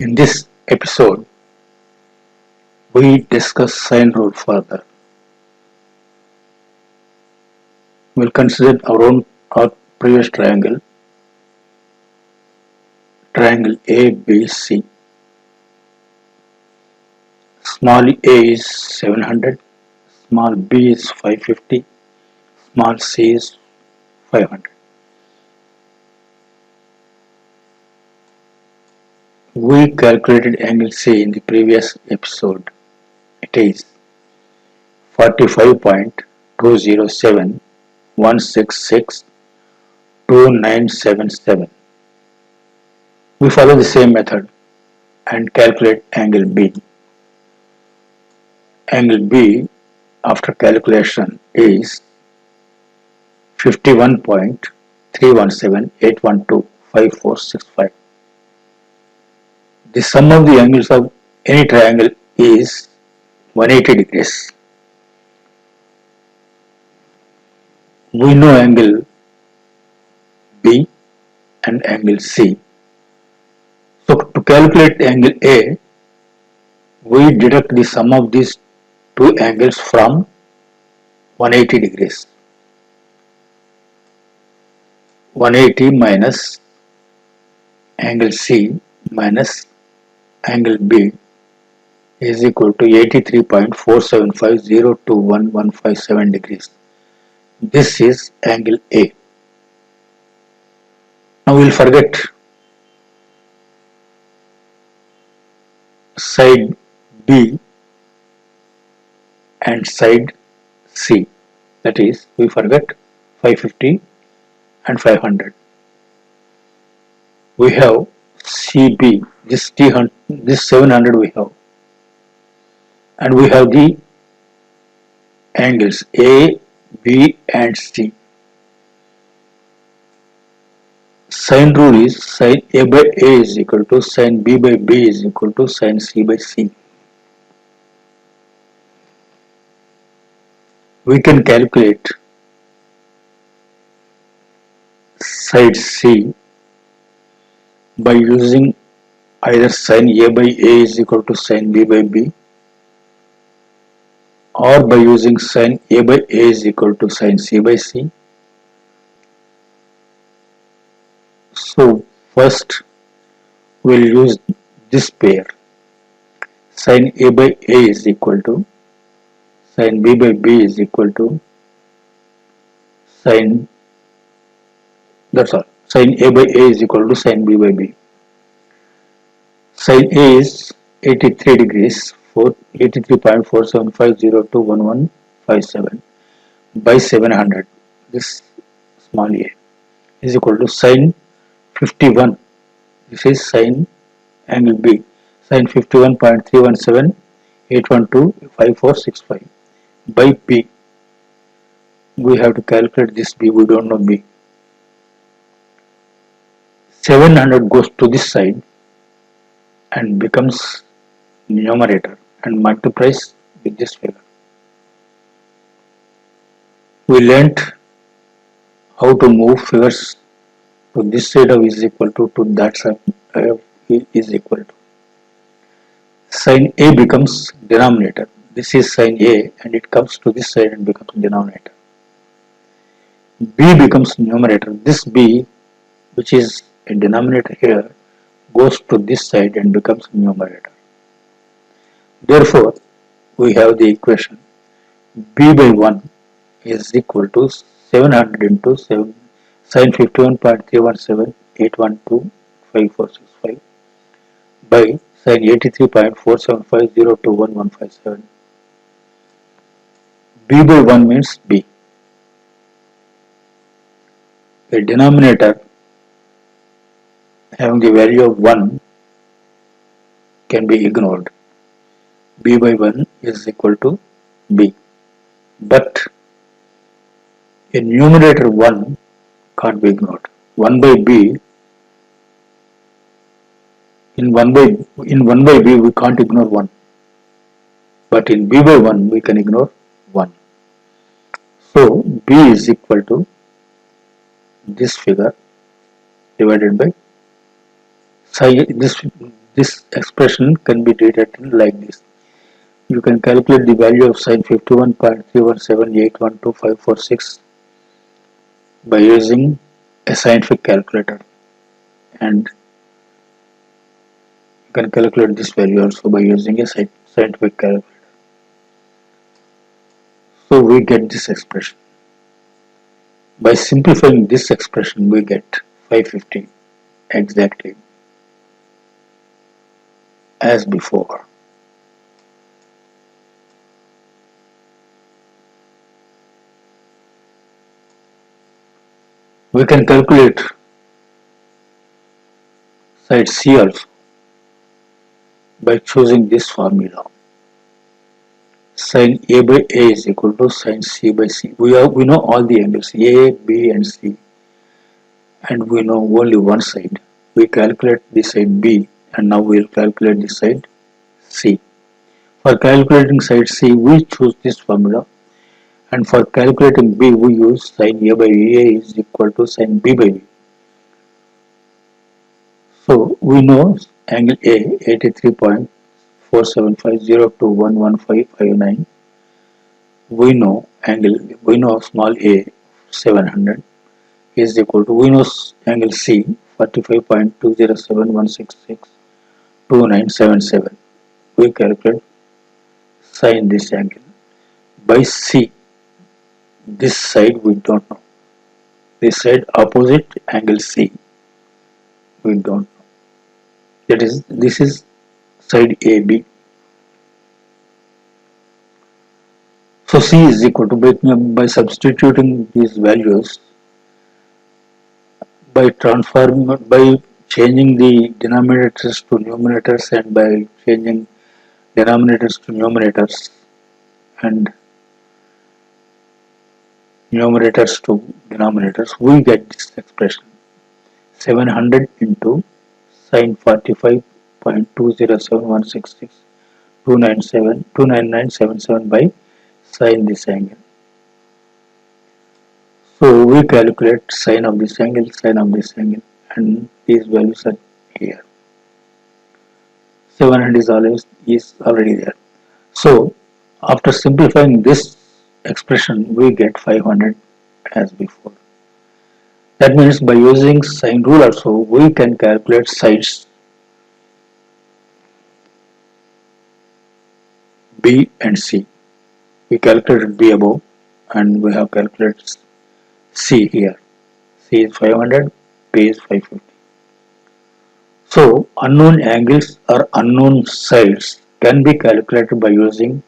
In this episode, we discuss sine rule further. We'll consider our previous triangle ABC. Small a is 700, small b is 550, small c is 500. We calculated angle C in the previous episode. It is 45.207,166,2977. We follow the same method and calculate angle B. Angle B after calculation is 51.317,812,5465. The sum of the angles of any triangle is 180 degrees. We know angle B and angle C. So to calculate angle A, we deduct the sum of these two angles from 180 degrees. 180 minus angle C minus angle B is equal to 83.475,021,157 degrees. This is angle A. Now we will forget side B and side C. That is, we forget 550 and 500. We have CB, this 700 we have, and we have the angles A, B and C. Sine rule is sine A by A is equal to sine B by B is equal to sine C by C. We can calculate side C by using either sine A by A is equal to sine B by B, or by using sine A by A is equal to sine C by C. So first we will use this pair. Sine A by A is equal to sine B by B is equal to sine, that's all. Sine A by A is equal to sine B by B. Sine A is 83 degrees, 83.475021157 by 700. This small a is equal to sine 51. This is sine angle B. Sine 51.317,812,5465 by B. We have to calculate this B. We don't know B. 700 goes to this side and becomes numerator and multiplies with this figure. We learnt how to move figures to this side of is equal to that side of is equal to. Sine A becomes denominator. This is sine A and it comes to this side and becomes denominator. B becomes numerator. This B, which is a denominator here, goes to this side and becomes numerator. Therefore, we have the equation B by 1 is equal to 700 into 7 sine 51.317,812,5465 by sine 83.475,021,157. B by 1 means B. A denominator having the value of 1 can be ignored. B by 1 is equal to B. But a numerator 1 can't be ignored. 1 by B, in 1 by B we can't ignore 1. But in B by 1 we can ignore 1. So B is equal to this figure divided by this expression can be rewritten like this. You can calculate the value of sine 51.317812546 by using a scientific calculator, and you can calculate this value also by using a scientific calculator. So we get this expression. By simplifying this expression, we get 550 exactly as before. We can calculate side C also by choosing this formula. Sin A by A is equal to sin C by C. We know all the angles A, B and C, and we know only one side. We calculate the side B, and now we will calculate the side C. For calculating side C, we choose this formula, and for calculating B, we use sin A by A is equal to sin B by B. So we know angle A 83.4750 to 11559. We know small a 700 is equal to, we know angle C 45.207166297. We calculate sin this angle by C. This side we don't know. This side opposite angle C we don't know. That is, this is side AB. So C is equal to, by substituting these values, by changing the denominators to numerators, and by changing denominators to numerators and numerators to denominators, we get this expression 700 into sin 45.207166297 by sin this angle. So we calculate sine of this angle, and these values are here. 700 is already there. So after simplifying this expression, we get 500 as before. That means by using sine rule also, we can calculate sides B and C. We calculated B above, and we have calculated C here. C is 500, B is 550. So unknown angles or unknown sides can be calculated by using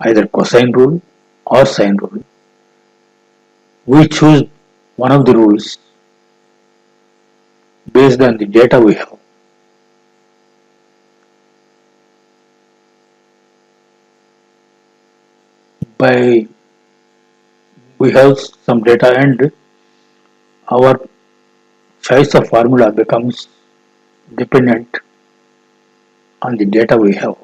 either cosine rule or sine rule. We choose one of the rules based on the data we have. We have some data, and our choice of formula becomes dependent on the data we have.